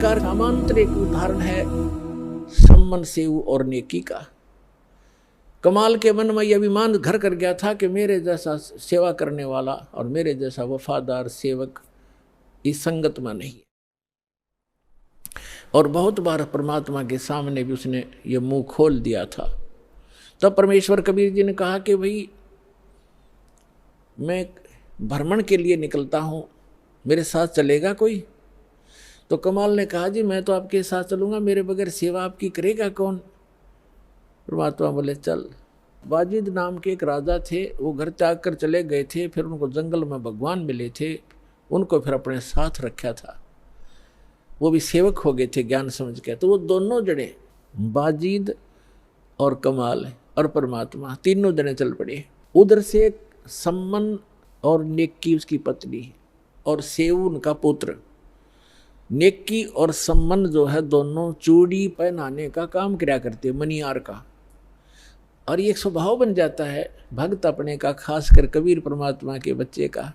सामान्य एक उदाहरण है सम्मन सेव और नेकी का। कमाल के मन में यह अभिमान घर कर गया था कि मेरे जैसा सेवा करने वाला और मेरे जैसा वफादार सेवक इस संगत में नहीं है। और बहुत बार परमात्मा के सामने भी उसने ये मुंह खोल दिया था। तब परमेश्वर कबीर जी ने कहा कि भाई मैं भ्रमण के लिए निकलता हूँ, मेरे साथ चलेगा कोई? तो कमाल ने कहा जी मैं तो आपके साथ चलूँगा, मेरे बगैर सेवा आपकी करेगा कौन? परमात्मा बोले चल। वाजिद नाम के एक राजा थे, वो घर त्याग कर चले गए थे, फिर उनको जंगल में भगवान मिले थे, उनको फिर अपने साथ रखा था, वो भी सेवक हो गए थे ज्ञान समझ के। तो वो दोनों जने वाजिद और कमाल और परमात्मा तीनों जने चल पड़े। उधर से सम्मन और नेकी उसकी पत्नी और सेव उनका पुत्र। नेकी और सम्मन जो है दोनों चूड़ी पहनाने का काम किया करते, मनियार का। और ये एक स्वभाव बन जाता है भक्त अपने का, खासकर कबीर परमात्मा के बच्चे का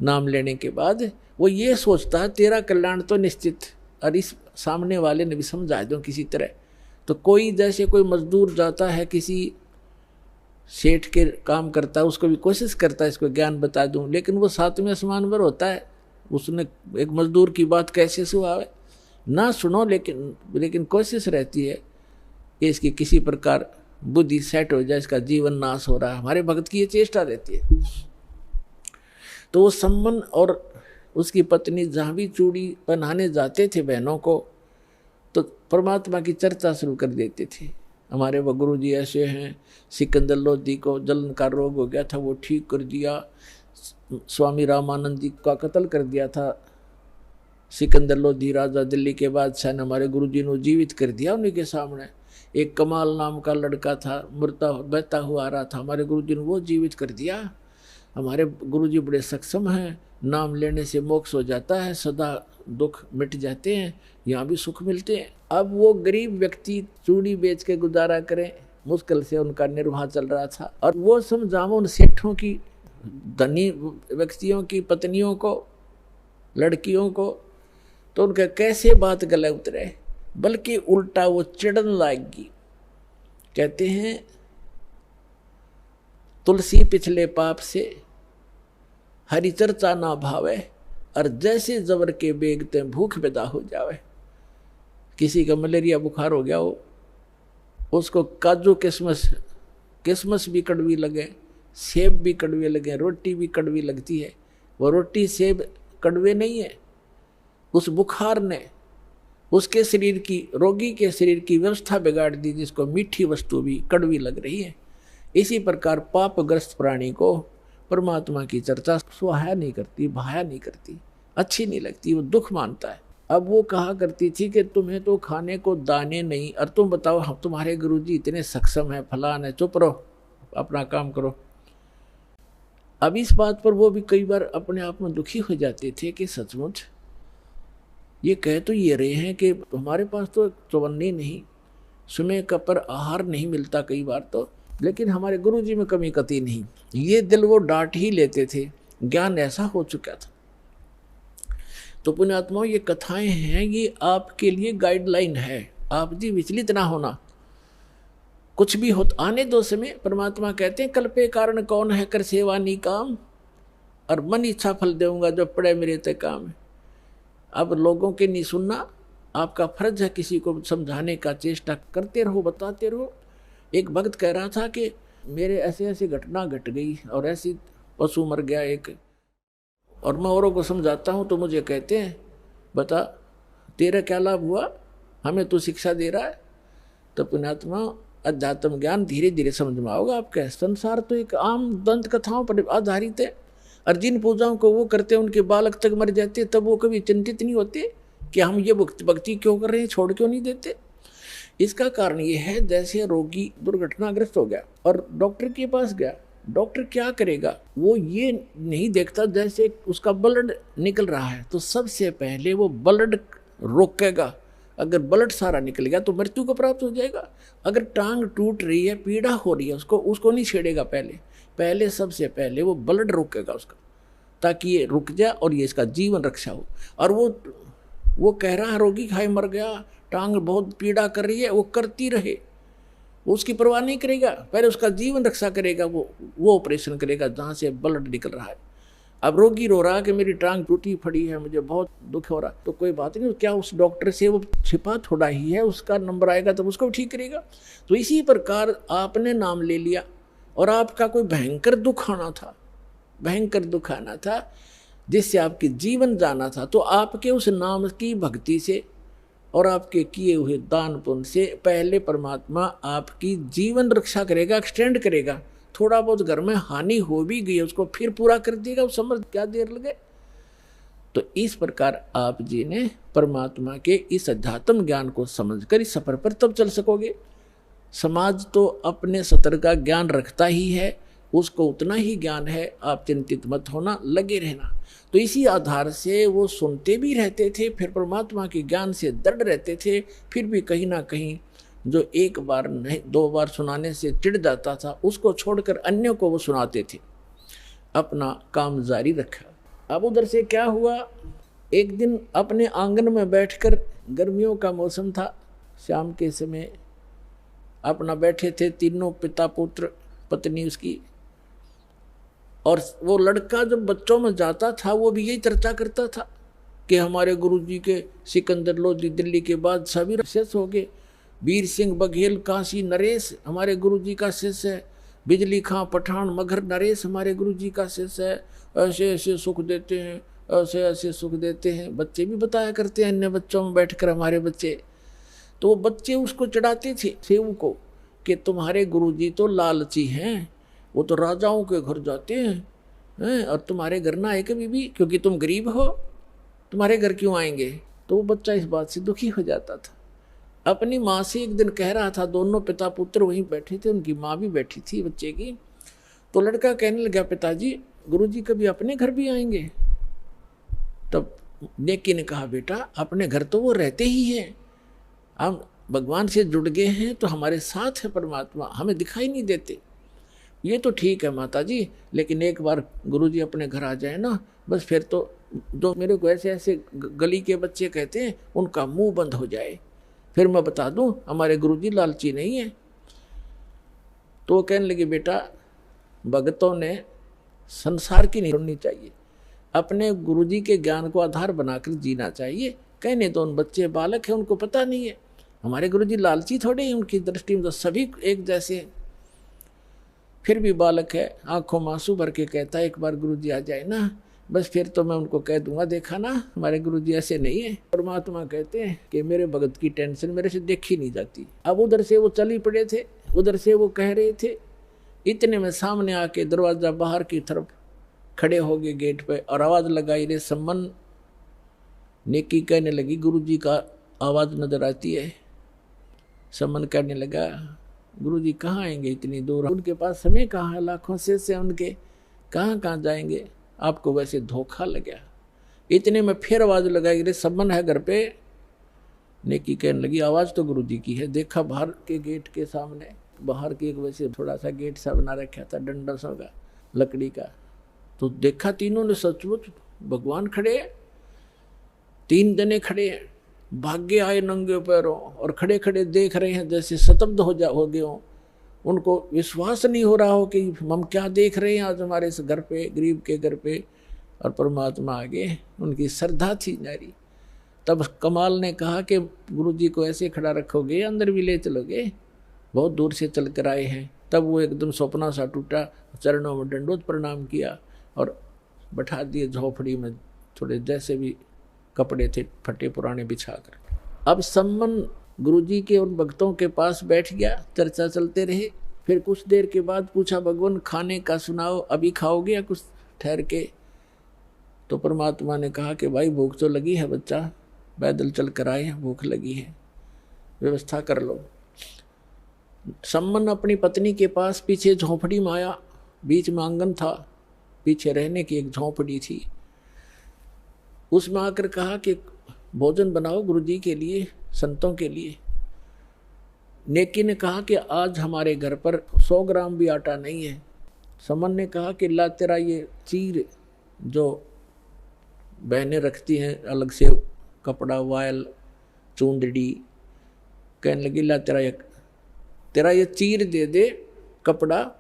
नाम लेने के बाद वो ये सोचता है तेरा कल्याण तो निश्चित, और इस सामने वाले ने भी समझा दूं किसी तरह। तो कोई जैसे कोई मजदूर जाता है किसी सेठ के काम करता है, उसको भी कोशिश करता है इसको ज्ञान बता दूं, लेकिन वो सातवें आसमान पर होता है। उसने एक मजदूर की बात कैसे सुनावे ना सुनो, लेकिन कोशिश रहती है कि इसकी किसी प्रकार बुद्धि सेट हो जाए, इसका जीवन नाश हो रहा है। हमारे भक्त की ये चेष्टा रहती है। तो वो सम्मन और उसकी पत्नी जहाँ भी चूड़ी पहनाने जाते थे बहनों को, तो परमात्मा की चर्चा शुरू कर देते थे। हमारे वो गुरु जी ऐसे हैं, सिकंदर लोधी को जलन का रोग हो गया था, वो ठीक कर दिया। स्वामी रामानंद जी का कत्ल कर दिया था सिकंदर लोधी राजा, दिल्ली के बादशाह ने हमारे गुरु जी ने जीवित कर दिया उन्हीं के सामने। एक कमाल नाम का लड़का था, बहता हुआ आ रहा था, हमारे गुरु जी ने वो जीवित कर दिया। हमारे गुरु जी बड़े सक्षम हैं, नाम लेने से मोक्ष हो जाता है, सदा दुख मिट जाते हैं, यहाँ भी सुख मिलते हैं। अब वो गरीब व्यक्ति चूड़ी बेच के गुजारा करें, मुश्किल से उनका निर्वाह चल रहा था। और वो समझाओ उन सेठों की, धनी व्यक्तियों की पत्नियों को, लड़कियों को, तो उनका कैसे बात गले उतरे, बल्कि उल्टा वो चिढ़न लाएगी। कहते हैं तुलसी पिछले पाप से हरि चर्चा ना भावे, और जैसे जबर के बेगते भूख पैदा हो जावे। किसी का मलेरिया बुखार हो गया हो, उसको काजू किशमिश भी कड़वी लगे, सेब भी कड़वे लगे, रोटी भी कड़वी लगती है। वो रोटी सेब कड़वे नहीं है, उस बुखार ने उसके शरीर की, रोगी के शरीर की व्यवस्था बिगाड़ दी, जिसको मीठी वस्तु भी कड़वी लग रही है। इसी प्रकार पापग्रस्त प्राणी को परमात्मा की चर्चा सुहाया नहीं करती, भाया नहीं करती, अच्छी नहीं लगती, वो दुख मानता है। अब वो कहा करती थी कि तुम्हें तो खाने को दाने नहीं, और तुम बताओ हम तुम्हारे गुरुजी इतने सक्षम हैं, फलान है, चुप रहो, अपना काम करो। अब इस बात पर वो भी कई बार अपने आप में दुखी हो जाते थे कि सचमुच ये कह तो ये रहे हैं कि हमारे पास तो चवन्नी नहीं, समय का पर आहार नहीं मिलता कई बार तो, लेकिन हमारे गुरुजी में कमी कती नहीं। ये दिल वो डांट ही लेते थे, ज्ञान ऐसा हो चुका था। तो पुण्यात्माओं, ये कथाएं हैं, ये आपके लिए गाइडलाइन है। आप जी विचलित ना होना, कुछ भी हो आने दो समय। परमात्मा कहते हैं कल्पे कारण कौन है, कर सेवा नी काम, और मन इच्छा फल देऊंगा जो पड़े मेरे ते काम। अब लोगों के नहीं सुनना, आपका फर्ज है किसी को समझाने का, चेष्टा करते रहो, बताते रहो। एक भक्त कह रहा था कि मेरे ऐसे ऐसे घटना घट गई और ऐसी पशु मर गया एक, और मैं औरों को समझाता हूँ तो मुझे कहते हैं बता तेरा क्या लाभ हुआ, हमें तो शिक्षा दे रहा है। तो पुण्यात्मा, अध्यात्म ज्ञान धीरे धीरे समझ में आओगे आपके। संसार तो एक आम दंत कथाओं पर आधारित है, और जिन पूजाओं को वो करते हैं उनके बालक तक मर जाते, तब वो कभी चिंतित नहीं होते कि हम ये भक्ति क्यों कर रहे हैं, छोड़ क्यों नहीं देते। इसका कारण ये है, जैसे रोगी दुर्घटनाग्रस्त हो गया और डॉक्टर के पास गया, डॉक्टर क्या करेगा, वो ये नहीं देखता जैसे उसका ब्लड निकल रहा है तो सबसे पहले वो ब्लड रोकेगा। अगर ब्लड सारा निकल गया तो मृत्यु को प्राप्त हो जाएगा। अगर टांग टूट रही है, पीड़ा हो रही है, उसको नहीं छेड़ेगा, पहले सबसे पहले वो ब्लड रोकेगा उसका, ताकि ये रुक जाए और ये इसका जीवन रक्षा हो। और वो वो कह रहा है रोगी खाए मर गया, टांग बहुत पीड़ा कर रही है, वो करती रहे, वो उसकी परवाह नहीं करेगा, पहले उसका जीवन रक्षा करेगा, वो ऑपरेशन करेगा जहाँ से ब्लड निकल रहा है। अब रोगी रो रहा है कि मेरी टांग टूटी पड़ी है, मुझे बहुत दुख हो रहा, तो कोई बात नहीं, क्या उस डॉक्टर से वो छिपा थोड़ा ही है, उसका नंबर आएगा तब उसको ठीक करेगा। तो इसी प्रकार आपने नाम ले लिया और आपका कोई भयंकर दुख आना था, भयंकर दुख आना था जिससे आपके जीवन जाना था, तो आपके उस नाम की भक्ति से और आपके किए हुए दान पुण्य से पहले परमात्मा आपकी जीवन रक्षा करेगा, एक्सटेंड करेगा। थोड़ा बहुत घर में हानि हो भी गई उसको फिर पूरा कर देगा, उस समझ क्या देर लगे। तो इस प्रकार आप जी ने परमात्मा के इस अध्यात्म ज्ञान को समझकर इस सफर पर तब चल सकोगे। समाज तो अपने सतर का ज्ञान रखता ही है, उसको उतना ही ज्ञान है, आप चिंतित मत होना, लगे रहना। तो इसी आधार से वो सुनते भी रहते थे, फिर परमात्मा के ज्ञान से दृढ़ रहते थे, फिर भी कहीं ना कहीं जो एक बार नहीं 2 बार सुनाने से चिढ़ जाता था उसको छोड़कर अन्यों को वो सुनाते थे, अपना काम जारी रखा। अब उधर से क्या हुआ, एक दिन अपने आंगन में बैठकर, गर्मियों का मौसम था, शाम के समय अपना बैठे थे तीनों, पिता पुत्र पत्नी उसकी, और वो लड़का जब बच्चों में जाता था वो भी यही चर्चा करता था कि हमारे गुरुजी के सिकंदर लोधी दिल्ली के बाद सभी शिष्य हो गए, वीर सिंह बघेल काशी नरेश हमारे गुरुजी का शिष्य है, बिजली खां पठान मगर नरेश हमारे गुरुजी का शिष्य है, ऐसे ऐसे सुख देते हैं, ऐसे ऐसे सुख देते हैं। बच्चे भी बताया करते हैं अन्य बच्चों में बैठकर हमारे बच्चे, तो वो बच्चे उसको चढ़ाते थे सेव को कि तुम्हारे गुरुजी तो लालची हैं, वो तो राजाओं के घर जाते हैं और तुम्हारे घर ना आए कभी भी, क्योंकि तुम गरीब हो, तुम्हारे घर क्यों आएंगे। तो वो बच्चा इस बात से दुखी हो जाता था। अपनी माँ से एक दिन कह रहा था, दोनों पिता पुत्र वहीं बैठे थे, उनकी माँ भी बैठी थी बच्चे की, तो लड़का कहने लगा, पिताजी गुरुजी कभी अपने घर भी आएंगे। तब नेकी ने कहा, बेटा अपने घर तो वो रहते ही हैं, हम भगवान से जुड़ गए हैं तो हमारे साथ है परमात्मा, हमें दिखाई नहीं देते। ये तो ठीक है माताजी, लेकिन एक बार गुरुजी अपने घर आ जाए ना, बस फिर तो जो मेरे को ऐसे ऐसे गली के बच्चे कहते हैं उनका मुंह बंद हो जाए, फिर मैं बता दूं हमारे गुरुजी लालची नहीं है। तो कहने लगे, बेटा भगतों ने संसार की नहीं सुननी चाहिए, अपने गुरुजी के ज्ञान को आधार बनाकर जीना चाहिए। कहने तो उन बच्चे बालक हैं, उनको पता नहीं है, हमारे गुरुजी लालची थोड़े हैं, उनकी दृष्टि में तो सभी एक जैसे हैं। फिर भी बालक है, आंखों में आंसू भर के कहता है, एक बार गुरुजी आ जाए ना, बस फिर तो मैं उनको कह दूंगा, देखा ना हमारे गुरुजी ऐसे नहीं है। परमात्मा कहते हैं कि मेरे भगत की टेंशन मेरे से देखी नहीं जाती। अब उधर से वो चल ही पड़े थे, उधर से वो कह रहे थे, इतने में सामने आके दरवाजा बाहर की तरफ खड़े हो गए गेट पे और आवाज लगाई, रे सम्मन। नेकी कहने लगी, गुरुजी का आवाज नजर आती है। सम्मन कहने लगा, गुरुजी कहाँ आएंगे इतनी दूर, उनके पास समय कहाँ है, लाखों से उनके कहाँ कहाँ जाएंगे, आपको वैसे धोखा लगा। इतने में फिर आवाज लगाई, रे सम्मन है घर पे। नेकी कहने लगी, आवाज तो गुरुजी की है। देखा बाहर के गेट के सामने, बाहर के एक वैसे थोड़ा सा गेट सा बना रखा था डंडा सा का लकड़ी का, तो देखा तीनों ने सचमुच भगवान खड़े हैं, 3 जने खड़े हैं, भाग्य आए नंगे पैरों और खड़े खड़े देख रहे हैं जैसे शतब्द हो गए हों। उनको विश्वास नहीं हो रहा हो कि हम क्या देख रहे हैं आज हमारे इस घर पे, गरीब के घर पे, और परमात्मा आगे। उनकी श्रद्धा थी नारी। तब कमाल ने कहा कि गुरुजी को ऐसे खड़ा रखोगे, अंदर भी ले चलोगे, बहुत दूर से चल कर आए हैं। तब वो एकदम सपना सा टूटा, चरणों में दंडोत प्रणाम किया और बैठा दिए झोपड़ी में, थोड़े जैसे भी कपड़े थे फटे पुराने बिछा कर। अब सम्मन गुरुजी के उन भक्तों के पास बैठ गया, चर्चा चलते रहे। फिर कुछ देर के बाद पूछा, भगवान खाने का सुनाओ, अभी खाओगे या कुछ ठहर के। तो परमात्मा ने कहा कि भाई भूख तो लगी है बच्चा, पैदल चल कर आए हैं, भूख लगी है, व्यवस्था कर लो। सम्मन अपनी पत्नी के पास पीछे झोंपड़ी में आया, बीच में आंगन था, पीछे रहने की एक झोंपड़ी थी। उसमें आकर कहा कि भोजन बनाओ गुरुजी के लिए, संतों के लिए। नेकी ने कहा कि आज हमारे घर पर 100 ग्राम भी आटा नहीं है। समन ने कहा कि ला तेरा ये चीर जो बहनें रखती हैं अलग से कपड़ा, वायल, चूंदड़ी। कहने लगी ला तेरा ये चीर दे दे कपड़ा,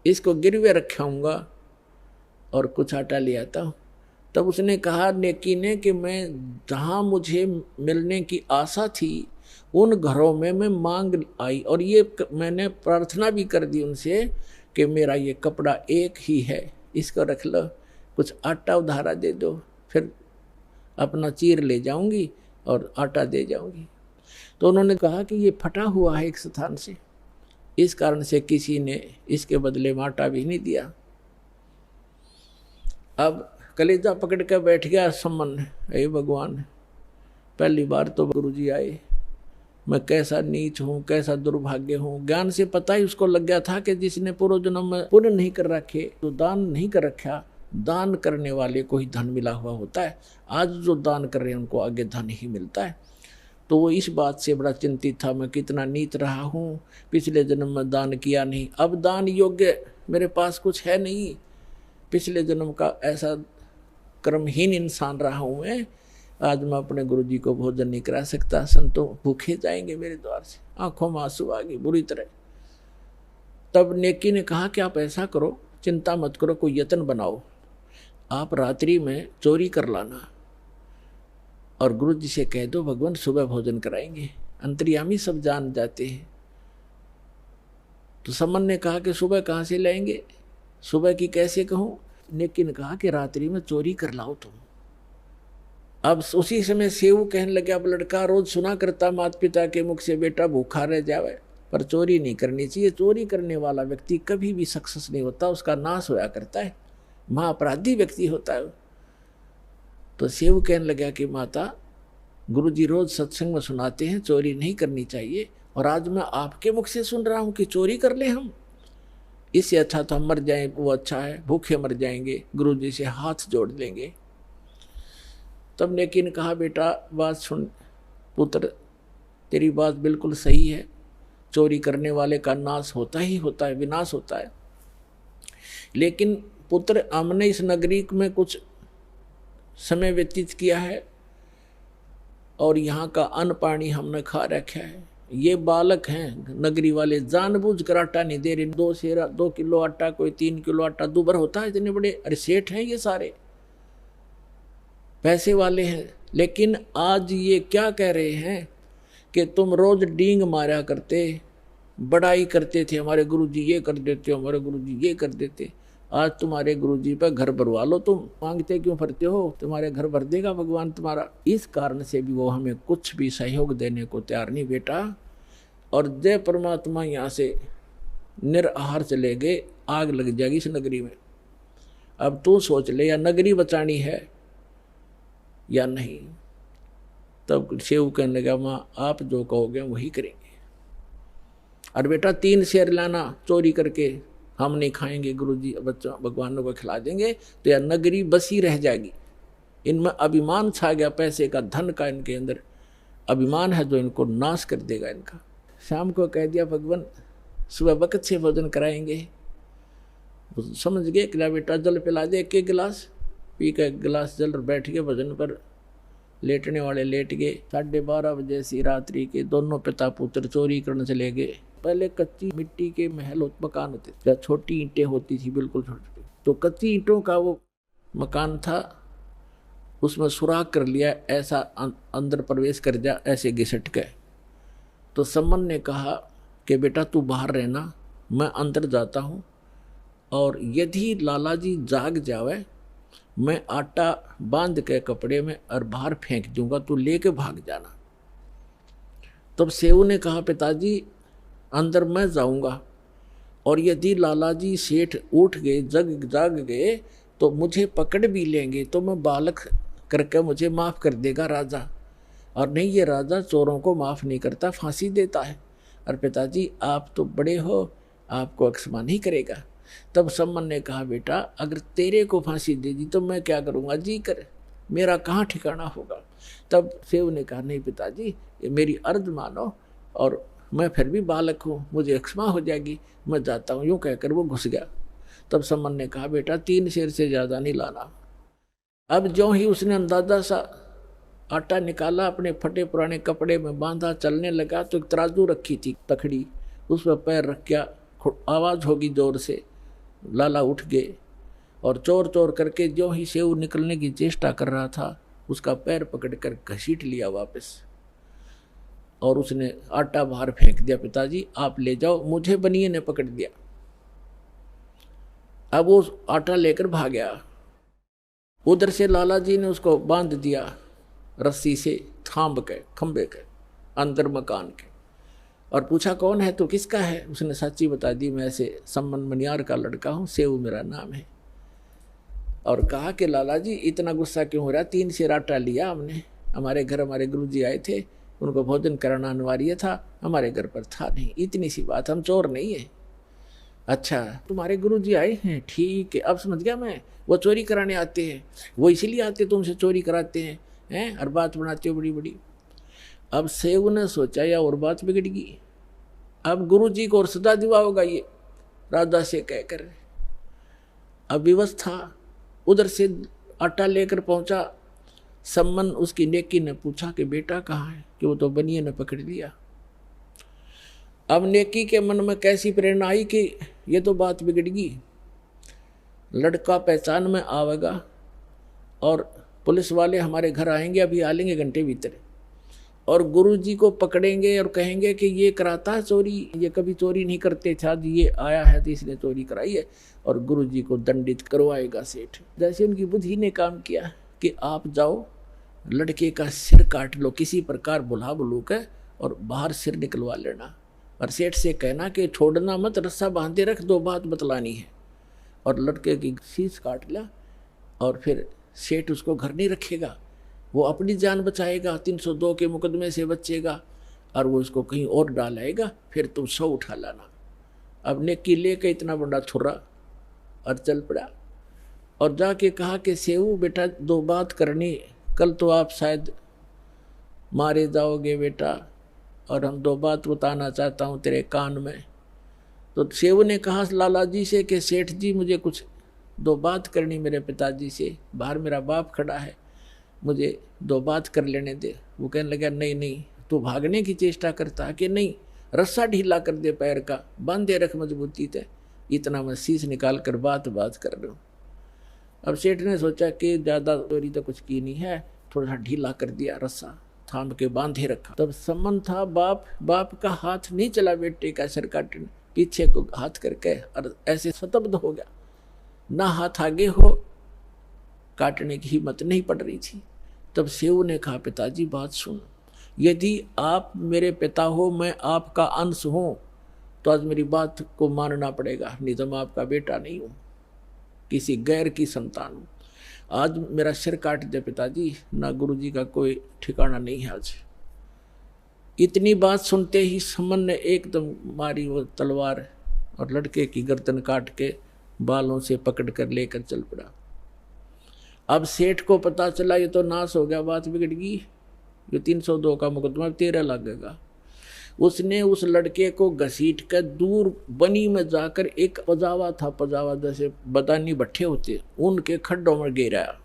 इसको गिरवे रखाऊंगा और कुछ आटा ले आता हूँ। तब उसने कहा नेकी ने कि मैं जहाँ मुझे मिलने की आशा थी उन घरों में मैं मांग आई, और ये मैंने प्रार्थना भी कर दी उनसे कि मेरा ये कपड़ा एक ही है, इसको रख लो, कुछ आटा उधारा दे दो, फिर अपना चीर ले जाऊंगी और आटा दे जाऊंगी। तो उन्होंने कहा कि ये फटा हुआ है एक स्थान से, इस कारण से किसी ने इसके बदले में आटा भी नहीं दिया। अब कलेजा पकड़ कर बैठ गया सम्मन, हे भगवान, पहली बार तो गुरुजी आए, मैं कैसा नीच हूँ, कैसा दुर्भाग्य हूँ। ज्ञान से पता ही उसको लग गया था कि जिसने पूर्व जन्म में पुण्य नहीं कर रखे, तो दान नहीं कर रखा, दान करने वाले को ही धन मिला हुआ होता है। आज जो दान कर रहे हैं उनको आगे धन ही मिलता है। तो वो इस बात से बड़ा चिंतित था, मैं कितना नीच रहा हूँ, पिछले जन्म में दान किया नहीं, अब दान योग्य मेरे पास कुछ है नहीं, पिछले जन्म का ऐसा कर्महीन इंसान रहा हूँ मैं, आज मैं अपने गुरुजी को भोजन नहीं करा सकता, संतों भूखे जाएंगे मेरे द्वार से। आंखों में आंसू आ गई बुरी तरह। तब नेकी ने कहा कि आप ऐसा करो, चिंता मत करो, कोई यत्न बनाओ, आप रात्रि में चोरी कर लाना और गुरुजी से कह दो भगवान सुबह भोजन कराएंगे। अंतर्यामी सब जान जाते हैं। तो समन ने कहा कि सुबह कहाँ से लाएंगे, सुबह की कैसे कहूँ। नेकी ने कहा कि रात्रि में चोरी कर लाओ तुम। अब उसी समय सेऊ कहने लगे, अब लड़का रोज सुना करता माता पिता के मुख से बेटा भूखा रह जावे, पर चोरी नहीं करनी चाहिए। चोरी करने वाला व्यक्ति कभी भी सक्सेस नहीं होता, उसका नाश होया करता है, महाअपराधी व्यक्ति होता है। तो सेऊ कहने लगा कि माता, गुरुजी रोज सत्संग में सुनाते हैं चोरी नहीं करनी चाहिए, और आज मैं आपके मुख से सुन रहा हूं कि चोरी कर ले हम, इससे अच्छा तो हम मर जाएं, वो अच्छा है, भूखे मर जाएंगे, गुरुजी से हाथ जोड़ लेंगे। तब नेकी ने कहा बेटा बात सुन पुत्र, तेरी बात बिल्कुल सही है, चोरी करने वाले का नाश होता ही होता है, विनाश होता है। लेकिन पुत्र हमने इस नगरी में कुछ समय व्यतीत किया है और यहाँ का अन्न पानी हमने खा रखा है। ये बालक हैं नगरी वाले, जानबूझ कर आटा नहीं दे रहे, 2 किलो आटा, कोई 3 किलो आटा, दुबर होता है। इतने बड़े अरे सेठ हैं ये सारे, पैसे वाले हैं। लेकिन आज ये क्या कह रहे हैं कि तुम रोज डींग मारा करते, बड़ाई करते थे, हमारे गुरुजी ये कर देते, हमारे गुरुजी ये कर देते। आज तुम्हारे गुरुजी पर घर भरवा लो, तुम मांगते क्यों फिरते हो, तुम्हारे घर भर देगा भगवान तुम्हारा। इस कारण से भी वो हमें कुछ भी सहयोग देने को तैयार नहीं बेटा। और जय परमात्मा यहाँ से निराहार चले गए, आग लग जाएगी इस नगरी में। अब तू सोच ले, या नगरी बचानी है या नहीं। तब सेव कहने लगा माँ आप जो कहोगे वही करेंगे। और बेटा 3 शेर लाना चोरी करके, हम नहीं खाएंगे, गुरुजी बच्चों भगवानों को खिला देंगे, तो यह नगरी बसी रह जाएगी। इनमें अभिमान छा गया, पैसे का, धन का, इनके अंदर अभिमान है जो इनको नाश कर देगा इनका। शाम को कह दिया भगवान सुबह वक्त से भोजन कराएंगे। समझ गए कि बेटा जल पिला दे 1 गिलास, पी का 1 गिलास जल, बैठ गए भोजन पर। लेटने वाले लेट गए। 12:30 बजे सी रात्रि के दोनों पिता पुत्र चोरी करने चले गए। पहले कच्ची मिट्टी के महल मकान होते थे, छोटी ईंटें होती थी बिल्कुल छोटी, तो कच्ची ईंटों का वो मकान था, उसमें सुराख कर लिया, ऐसा अंदर प्रवेश कर जा, ऐसे घिसट गए। तो सम्मन ने कहा कि बेटा तू बाहर रहना, मैं अंदर जाता हूँ, और यदि लाला जी जाग जावे मैं आटा बांध के कपड़े में और बाहर फेंक दूंगा, तू लेके भाग जाना। तब सेऊ ने कहा पिताजी अंदर मैं जाऊंगा, और यदि लाला जी सेठ उठ गए, जाग गए, तो मुझे पकड़ भी लेंगे, तो मैं बालक करके मुझे माफ़ कर देगा राजा, और नहीं ये राजा चोरों को माफ़ नहीं करता, फांसी देता है। और पिताजी आप तो बड़े हो, आपको क्षमा नहीं करेगा। तब सम्मन ने कहा बेटा अगर तेरे को फांसी दे दी तो मैं क्या करूँगा, जी कर, मेरा कहाँ ठिकाना होगा। तब सेव ने कहा नहीं पिताजी ये मेरी अर्ज मानो, और मैं फिर भी बालक हूँ, मुझे क्षमा हो जाएगी, मैं जाता हूँ। यूँ कहकर वो घुस गया। तब सम्मन ने कहा बेटा 3 शेर से ज़्यादा नहीं लाना। अब जो ही उसने अंदाजा सा आटा निकाला, अपने फटे पुराने कपड़े में बांधा, चलने लगा तो एक तराजू रखी थी तखड़ी, उस पर पैर रख गया, आवाज़ होगी जोर से, लाला उठ गए और चोर चोर करके जो ही सेव निकलने की चेष्टा कर रहा था उसका पैर पकड़कर घसीट लिया वापस, और उसने आटा बाहर फेंक दिया। पिताजी आप ले जाओ, मुझे बनिए ने पकड़ दिया। अब वो आटा लेकर भाग गया। उधर से लाला जी ने उसको बांध दिया रस्सी से, थांब के खंबे के अंदर मकान के, और पूछा कौन है तो किसका है। उसने सच्ची बता दी, मैं ऐसे सम्मन मनियार का लड़का हूँ, सेव मेरा नाम है। और कहा कि लाला जी इतना गुस्सा क्यों हो रहा, 3 सेर आटा लिया हमने, हमारे घर हमारे गुरुजी आए थे, उनको भोजन कराना अनिवार्य था, हमारे घर पर था नहीं, इतनी सी बात, हम चोर नहीं है। अच्छा तुम्हारे गुरुजी आए हैं, ठीक है, अब समझ गया मैं, वो चोरी कराने आते हैं, वो इसीलिए आते तुमसे चोरी कराते हैं और बात बनाते हो बड़ी बड़ी। अब सेव ने सोचा या और बात बिगड़ गई, अब गुरुजी को और सदा दिवाओगा ये राजा से कहकर। अब विवश था, उधर से आटा लेकर पहुंचा सम्मन, उसकी नेकी ने पूछा कि बेटा कहाँ है, कि वो तो बनिए ने पकड़ लिया। अब नेकी के मन में कैसी प्रेरणा आई कि ये तो बात बिगड़ गई, लड़का पहचान में आवेगा और पुलिस वाले हमारे घर आएंगे, अभी आ लेंगे घंटे भीतर, और गुरुजी को पकड़ेंगे और कहेंगे कि ये कराता है चोरी, ये कभी चोरी नहीं करते था, ये आया है तो इसने चोरी कराई है, और गुरुजी को दंडित करवाएगा सेठ। जैसे उनकी बुद्धि ने काम किया कि आप जाओ लड़के का सिर काट लो किसी प्रकार बुला बुलू के, और बाहर सिर निकलवा लेना, और सेठ से कहना कि छोड़ना मत, रस्सा बांधे रख, 2 बात बतलानी है। और लड़के की शीश काट लिया, और फिर सेठ उसको घर नहीं रखेगा, वो अपनी जान बचाएगा, 302 के मुकदमे से बचेगा, और वो उसको कहीं और डाल आएगा, फिर तुम 100 उठा लाना। अब नेकी लेके इतना बड़ा छुरा और चल पड़ा, और जाके कहा कि सेऊ बेटा 2 बात करनी, कल तो आप शायद मारे जाओगे बेटा, और हम 2 बात बताना चाहता हूँ तेरे कान में। तो सेऊ ने कहा लाला जी से कि सेठ जी मुझे कुछ 2 बात करनी मेरे पिताजी से, बाहर मेरा बाप खड़ा है, मुझे 2 बात कर लेने दे। वो कहने लगा नहीं नहीं, तू भागने की चेष्टा करता है कि नहीं, रस्सा ढीला कर दे पैर का, बांधे रख मजबूती से, इतना मैं शीश निकाल कर बात कर रहा हूँ। अब सेठ ने सोचा कि ज़्यादा चोरी तो कुछ की नहीं है, थोड़ा सा ढीला कर दिया, रस्सा थाम के बांधे रखा। तब सम्मन था, बाप का हाथ नहीं चला बेटे का सिर काटने, पीछे को हाथ करके और ऐसे स्तब्ध हो गया, ना हाथ आगे हो, काटने की हिम्मत नहीं पड़ रही थी। तब सेऊ ने कहा पिताजी बात सुन, यदि आप मेरे पिता हो, मैं आपका अंश हूँ, तो आज मेरी बात को मानना पड़ेगा, नहीं तो मैं आपका बेटा नहीं हूँ, किसी गैर की संतान हूँ। आज मेरा सिर काट दे पिताजी, ना गुरुजी का कोई ठिकाना नहीं है आज। इतनी बात सुनते ही सम्मन ने एकदम मारी वो तलवार, और लड़के की गर्दन काट के बालों से पकड़ कर लेकर चल पड़ा। अब सेठ को पता चला ये तो नाश हो गया, बात बिगड़ गई, ये 302 का मुकदमा 13 लगेगा। उसने उस लड़के को घसीट कर दूर बनी में जाकर, एक पजावा था, पजावा जैसे बदानी भट्ठे होते, उनके खड्डों में गिराया,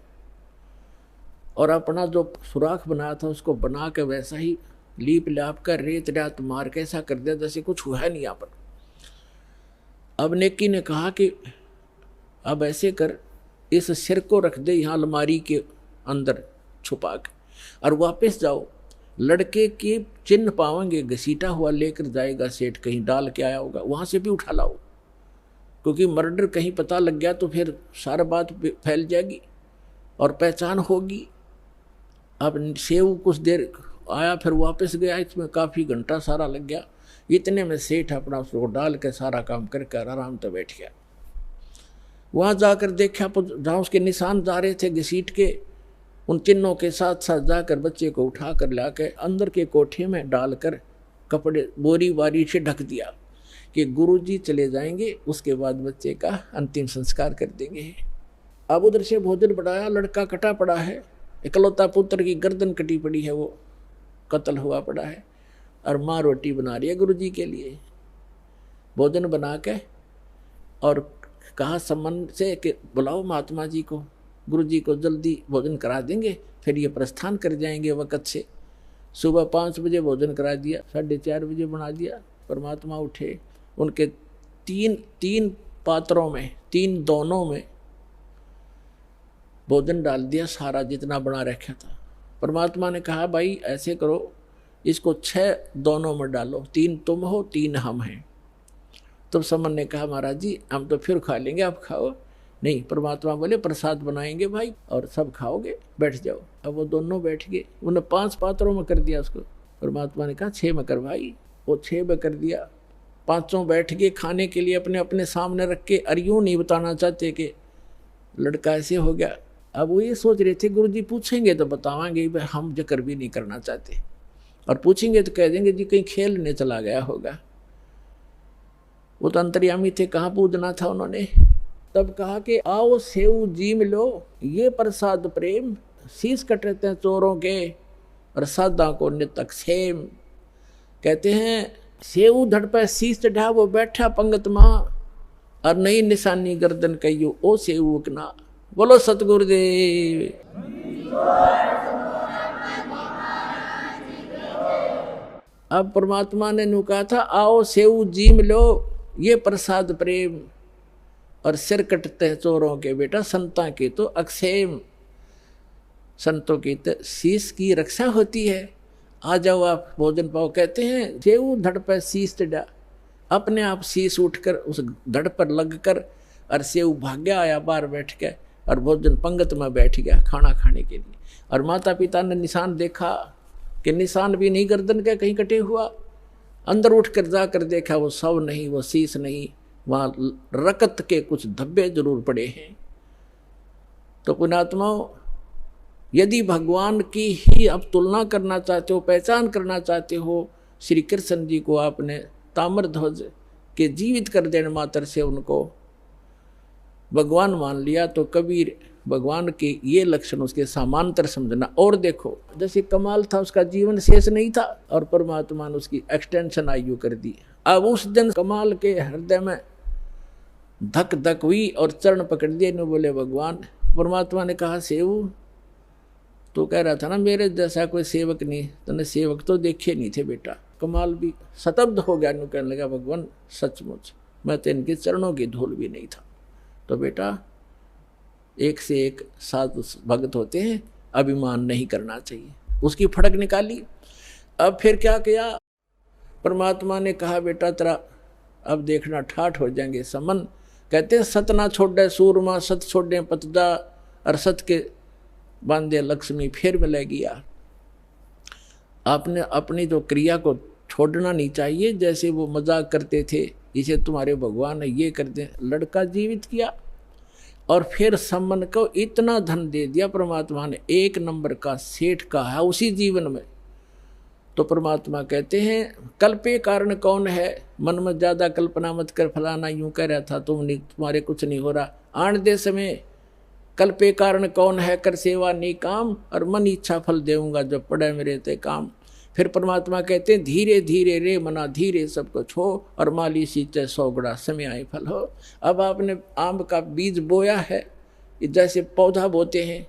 और अपना जो सुराख बनाया था उसको बना के वैसा ही लीप लाप कर रेत रात मार के ऐसा कर दिया जैसे कुछ हुआ नहीं यहाँ पर। अब नेकी ने कहा कि अब ऐसे कर, इस सिर को रख दे यहाँ अलमारी के अंदर छुपा के, और वापस जाओ, लड़के के चिन्ह पावेंगे, घसीटा हुआ लेकर जाएगा सेठ, कहीं डाल के आया होगा, वहाँ से भी उठा लाओ, क्योंकि मर्डर कहीं पता लग गया तो फिर सारा बात फैल जाएगी और पहचान होगी। अब सेव कुछ देर आया, फिर वापस गया, इसमें काफ़ी घंटा सारा लग गया। इतने में सेठ अपना उसको डाल के सारा काम करके आराम से बैठ गया। वहाँ जाकर देखा जहाँ उसके निशान जा रहे थे घसीट के, उन तीनों के साथ साथ जाकर बच्चे को उठा कर ला के अंदर के कोठे में डालकर कपड़े बोरी बारी से ढक दिया कि गुरुजी चले जाएंगे, उसके बाद बच्चे का अंतिम संस्कार कर देंगे। अब उधर से भोजन बढ़ाया, लड़का कटा पड़ा है, इकलौता पुत्र की गर्दन कटी पड़ी है, वो कत्ल हुआ पड़ा है, और माँ रोटी बना रही है गुरुजी के लिए। भोजन बना के और कहा सम्मन से कि बुलाओ महात्मा जी को, गुरु जी को जल्दी भोजन करा देंगे, फिर ये प्रस्थान कर जाएंगे वक़्त से। सुबह 5 बजे भोजन करा दिया, 4:30 बजे बना दिया। परमात्मा उठे, उनके तीन पात्रों में, 3 दोनों में भोजन डाल दिया, सारा जितना बना रखा था। परमात्मा ने कहा भाई ऐसे करो, इसको 6 दोनों में डालो, 3 तुम हो 3 हम हैं। तब समन ने कहा महाराज जी हम तो फिर खा लेंगे, आप खाओ। नहीं, परमात्मा बोले प्रसाद बनाएंगे भाई और सब खाओगे, बैठ जाओ। अब वो दोनों बैठ गए, उन्होंने 5 पात्रों में कर दिया उसको। परमात्मा ने कहा 6 में कर भाई, वो 6 में कर दिया। 5 बैठ गए खाने के लिए, अपने अपने सामने रख के। और यूँ नहीं बताना चाहते कि लड़का ऐसे हो गया। अब वो ये सोच रहे थे गुरुजी पूछेंगे तो बतावाएंगे, भाई हम जिक्र भी नहीं करना चाहते, और पूछेंगे तो कह देंगे जी कहीं खेलने चला गया होगा। वो तो अंतर्यामी थे, कहाँ पूजना था उन्होंने। तब कहा कि आओ सेव जीम लो, ये प्रसाद प्रेम, शीश कटते हैं चोरों के और सादा को नितक सेम। कहते हैं सेव धड़ पे शीश चढ़ा, वो बैठा पंगत माँ, और नई निशानी गर्दन कहियो ओ सेव उकना। बोलो सतगुरुदेव। अब परमात्मा ने नु कहा था आओ सेव जीम लो, ये प्रसाद प्रेम, और सिर कटते हैं चोरों के बेटा, संता के तो अक्षेम। संतों की तो शीश की रक्षा होती है। आ जाओ आप भोजन पाओ। कहते हैं सेव धड़ पर शीश चढ़ा, अपने आप शीश उठकर उस धड़ पर लग कर, और सेव भाग्या आया बाहर बैठ के, और भोजन पंगत में बैठ गया खाना खाने के लिए। और माता पिता ने निशान देखा कि निशान भी नहीं गर्दन का कहीं कटे हुआ। अंदर उठ कर जाकर देखा वो शव नहीं, वो शीश नहीं, वहाँ रकत के कुछ धब्बे जरूर पड़े हैं। तो पुण्यात्माओं, यदि भगवान की ही आप तुलना करना चाहते हो, पहचान करना चाहते हो, श्री कृष्ण जी को आपने ताम्र ध्वज के जीवित कर देने मात्र से उनको भगवान मान लिया, तो कबीर भगवान के ये लक्षण उसके समांतर समझना। और देखो जैसे कमाल था, उसका जीवन शेष नहीं था, और परमात्मा ने उसकी एक्सटेंशन आयु कर दी। अब उस दिन कमाल के हृदय में धक धक हुई और चरण पकड़ दिए, ने बोले भगवान। परमात्मा ने कहा सेव तो कह रहा था ना मेरे जैसा कोई सेवक नहीं, तूने सेवक तो देखे नहीं थे बेटा। कमाल भी शतब्द हो गया, नु कहने लगा भगवान सचमुच मैं तो इनके चरणों की धूल भी नहीं था। तो बेटा एक से एक साधु भगत होते हैं, अभिमान नहीं करना चाहिए। उसकी फड़क निकाली। अब फिर क्या किया, परमात्मा ने कहा बेटा तेरा अब देखना ठाठ हो जाएंगे समन। कहते हैं सत ना छोड़े सूरमा, सत छोड़े पतदा, और सत के बांधे लक्ष्मी फिर मिलेगी। यार आपने अपनी तो क्रिया को छोड़ना नहीं चाहिए। जैसे वो मजाक करते थे, इसे तुम्हारे भगवान ने ये कर दे, लड़का जीवित किया और फिर सम्मन को इतना धन दे दिया परमात्मा ने, 1 नंबर का सेठ का है उसी जीवन में। तो परमात्मा कहते हैं कल्पे कारण कौन है, मन में ज्यादा कल्पना मत कर, फलाना यूं कह रहा था तुम्हारे कुछ नहीं हो रहा। आन दे समय कल्पे कारण कौन है, कर सेवा नहीं काम, और मन इच्छा फल देऊंगा जब पड़े मेरे ते काम। फिर परमात्मा कहते हैं धीरे धीरे रे मना धीरे सब कुछ हो, और माली सींचे 100 गुणा समय आए फल हो। अब आपने आम का बीज बोया है, जैसे पौधा बोते हैं,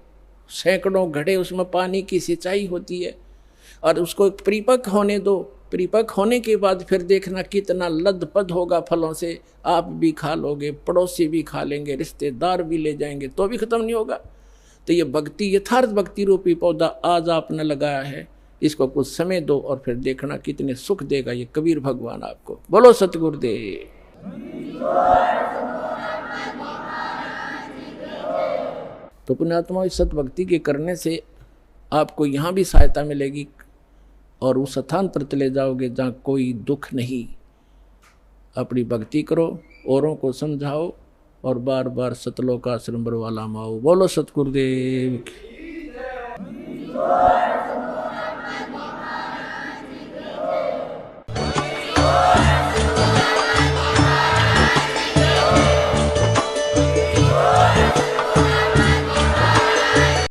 सैकड़ों घड़े उसमें पानी की सिंचाई होती है, और उसको परिपक्व होने दो। परिपक्व होने के बाद फिर देखना कितना लदपद होगा फलों से। आप भी खा लोगे, पड़ोसी भी खा लेंगे, रिश्तेदार भी ले जाएंगे, तो भी खत्म नहीं होगा। तो ये भक्ति, यथार्थ भक्ति रूपी पौधा आज आपने लगाया है, इसको कुछ समय दो और फिर देखना कितने सुख देगा ये कबीर भगवान आपको। बोलो सतगुरुदेव। तो पुण्यात्मा इस सत भक्ति के करने से आपको यहाँ भी सहायता मिलेगी, और उस स्थान पर चले जाओगे जहाँ कोई दुख नहीं। अपनी भक्ति करो, औरों को समझाओ, और बार बार सतलोक आश्रम वाला माओ। बोलो सतगुरुदेव।